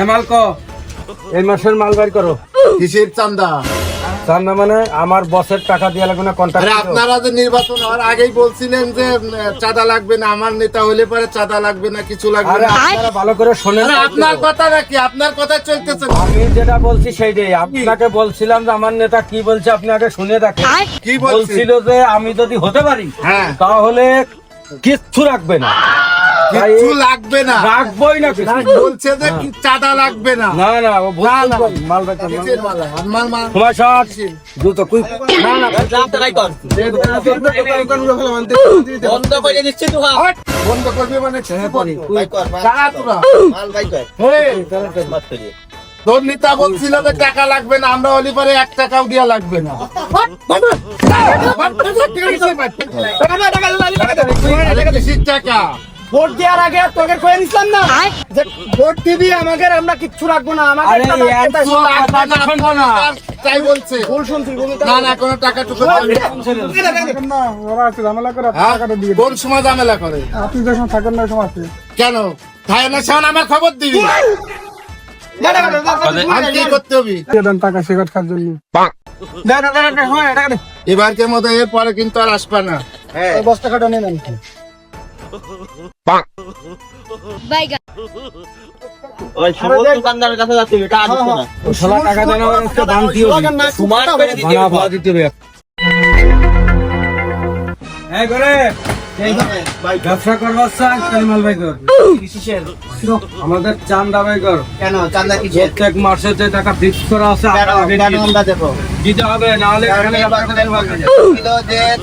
মালকো এই মাসের মাল বের করো। কিসের চান্দা? চান্দা মানে আমার বসের টাকা দিয়ে লাগবে না কন্ট্রাক্ট। আপনারা যে নির্বাচন হওয়ার আগেই বলছিলেন যে চাঁদা লাগবে না, আমার নেতা হলে পরে চাঁদা লাগবে না, কিছু লাগবে না। আপনারা ভালো করে শোনেন। আপনার কথা নাকি? আপনার কথা চলতেছে। আমি যেটা বলছি সেইটাই। আপনাকে বলছিলাম যে আমার নেতা কি বলছে আপনি আগে শুনে দেখেন। কি বলছিল যে আমি যদি হতে পারি হ্যাঁ তাহলে কিচ্ছু রাখবে না, কিছু লাগবে না, রাখবোই না কিছু। বলছে যে কি চাঁদা লাগবে না। না না ও ভুল বলছে। মাল বেচা কিসের মাল? মাল মাল তোমার শট দ্রুত কুই না না বন্ধ করে দিচ্ছি তো বন্ধ করবে মানে টাকা তোরা তোর নেতা বলছিল যে টাকা লাগবে না, আমরা হলি পরে 1 টাকাও দিয়া লাগবে না। টাকা ভোট দেওয়ার আগে তোকে কয়ে নিছিলাম না যে ভোট দিবি আমাদের, আমরা কিচ্ছু রাখবো না। আরে তাই বলছে। ভুল শুনছি, না না কোনো টাকা টুকু কোন সময় ঝামেলা করে? আপনি যখন থাকেন না সময় কেন থাকে না? সেমন আমার খবর দিবি। আমি কি করতে হবে? টাকা সিগারেট খাওয়ার জন্য এবারকে মতো এর পরে কিন্তু আর আসবে না। বস্তা কাটা নিয়ে নেন। দোকানদারের কাছে যাচ্ছি, টাকা দিচ্ছ না। টাকা দেন দাম দিও এই করে ব্যবসা করবার চান মাল বাই কর। আমাদের চান্দা বাই কর। কেন চান্দা কি? প্রত্যেক মাসে যে টাকা ফিক্স করা আছে আমরা দেবো দিতে হবে, নাহলে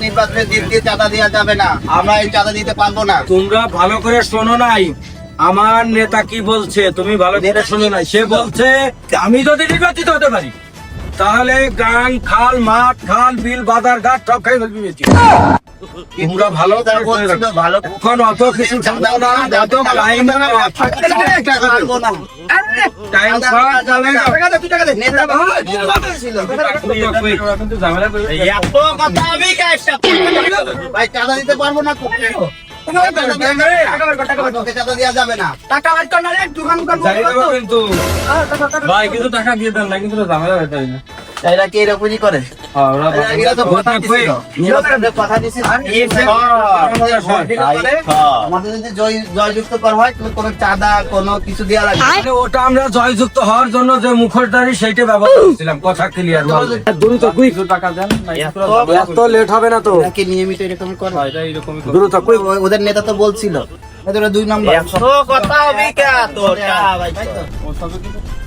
নির্বাচনের দিন দিয়ে চাঁদা দেওয়া যাবে না, আমরা এই চাঁদা দিতে পারবো না। তোমরা ভালো করে শোনো নাই আমার নেতা কি বলছে, তুমি ভালো করে শোনো নাই। সে বলছে আমি যদি নির্বাচিত হতে পারি তাহলে গ্রাম খাল মাঠ খাল বিল বাজার ঘাট সব খাই ফেলবি বেশি। তোমরা ভালো ভালো এখন অত কিছু জানো না, অত টাইম কিন্তু ঝামেলা করে ভাই চাঁদা দিতে পারবো না, চাঁদা দেওয়া যাবে না। টাকা কিন্তু ভাই কিছু টাকা দিয়ে দেন না, কিন্তু ঝামেলা হয়ে যায় না। এরা কি এরকমই করে? আমাদের যদি জয়যুক্ত করা হয় কোনো চাঁদা কোনো কিছু দেওয়া লাগবে। ওটা আমরা জয়যুক্ত হওয়ার জন্য যে মুখোশধারী সেইটা ব্যবহার করছিলাম। কথা ক্লিয়ার। দ্রুত কুইক টাকা দেন, এত লেট হবে না তো। কি নিয়মিত এরকম করে? দ্রুত কুইক। ওদের নেতা তো বলছিল এদের 2 নম্বর কথা হবে কে তোর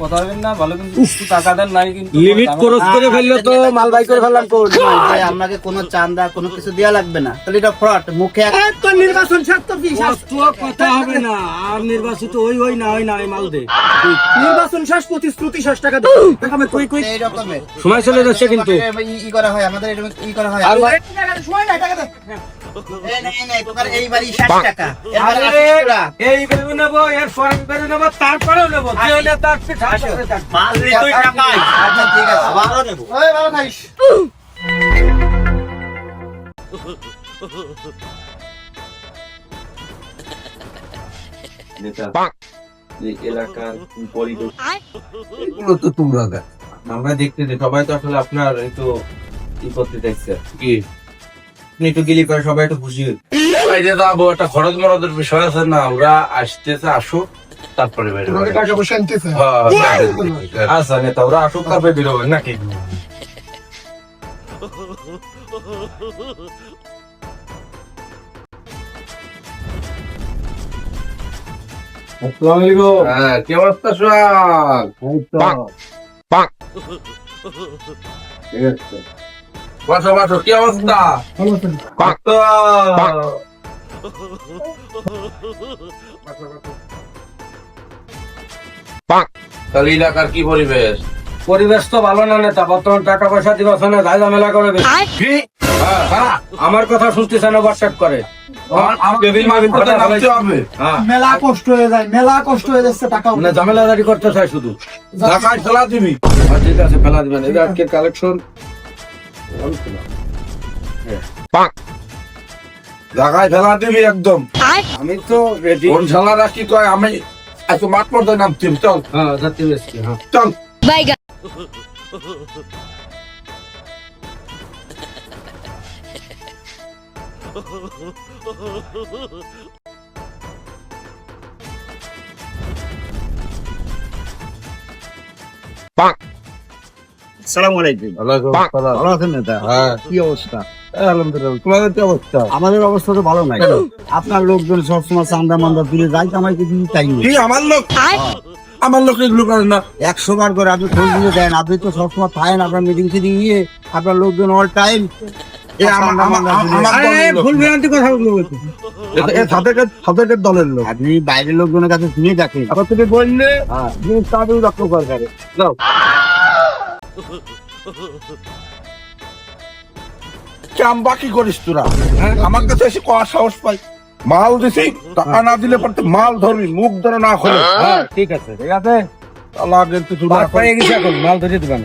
কথা বলেন না ভালো, কিন্তু টাকা দেন নাই, কিন্তু লিমিট ক্রস করে ফেললে তো মাল বাই করে ফেললাম। আপনাকে কোনো চাঁদা কোনো কিছু দেওয়া লাগবে না, তাহলে এটা ফ্রড। মুখে তো নির্বাচন কথা হবে না, আর নির্বাচিত ওই না মাল দে। নির্বাচন শেষ, প্রতিশ্রুতি শেষ, টাকা এই রকমের সময় চলে যাচ্ছে কিন্তু ই করা হয় আমাদের, এরকম ই করা হয়। সময় নাই, টাকা দে। এইবারই 60 টাকা, এই বেরু নেবো, এর ফরেন বেরু নেবো, তারপরেও নেবো। যে হলে তার ঠিক আছে, ভালো নেবো। ভালো খাইস। এলাকার পরিবেশ এগুলো তো তোমরা দেখ, আমরা দেখতে সবাই তো আসলে আপনার একটু ই করতে চাইছে কি আপনি একটু গিলি করে সবাই একটু খুশি বাইরে যাবো, একটা খরচ মরদের বিষয় আছে না, ওরা আসতেছে আসুক তারপরে বাইরে টাকা পয়সা আনতেছে। আচ্ছা নেতা ওরা আসুক তারপরে বেরোবেন নাকি? হ্যাঁ কি অবস্থা সোহাগ? ঠিক আছে বসো বসো, কি অবস্থা? তাহলে এলাকার কি পরিবেশ? পরিবেশ তো ভালো না নেতা, বর্তমান টাকা পয়সা দিবস না, ঝামেলা করে বেশি। আমার কথা শুনতেছে না, হোয়াটসঅ্যাপ করে। মেলা কষ্ট হয়ে যায়, মেলা কষ্ট হয়ে যাচ্ছে, টাকা ঝামেলাদারি করতে চাই শুধু। ফেলা দিবি? ঠিক আছে ফেলা দিবেন। এটা আজকে কালেকশন জায়গায় ফেলা দিবি একদম। আমি তো রেডি। কোন শালারা কি কয় আমি আজকে মাঠ পর্যায়ে নামছি, চল হ্যাঁ যাচ্ছি বেশি, হ্যাঁ। চল। আসসালামু আলাইকুম। ওয়ালাইকুম আসসালাম। ভালো আছেন নেতা? হ্যাঁ, কি অবস্থা? এই আলহামদুলিল্লাহ। তোমাদের কি অবস্থা? আমাদের অবস্থা তো ভালো নাই। আপনার লোকজন সবসময় চান্দা মান্দা তুলে যাই আমাকে দিতে চাই কি আমার লোক? আমার লোক এগুলো করে না। 100 বার করে আপনি ফোন দিয়ে দেন, আপনি তো সবসময় থাকেন আপনার মিটিং ফিটিং নিয়ে, আপনার লোকজন অল টাইম ভুল ভ্রান্তি কথা বলছো। সাদেকের দলের লোক। আপনি বাইরের লোকজনের কাছে শুনে দেখেন। আবার তুমি বললে জিনিস তাড়াতাড়ি রক্ত করে যাও। কাম বাকি করিস তোরা, হ্যাঁ? আমার কাছে এসে কয়া সাহস পাই। মাল দিছি, টাকা না দিলে পরে মাল ধরবি, মুখ ধরে না খোলে। হ্যাঁ ঠিক আছে, ঠিক আছে। আল্লাহ কিন্তু মাল ধরে দিবেন।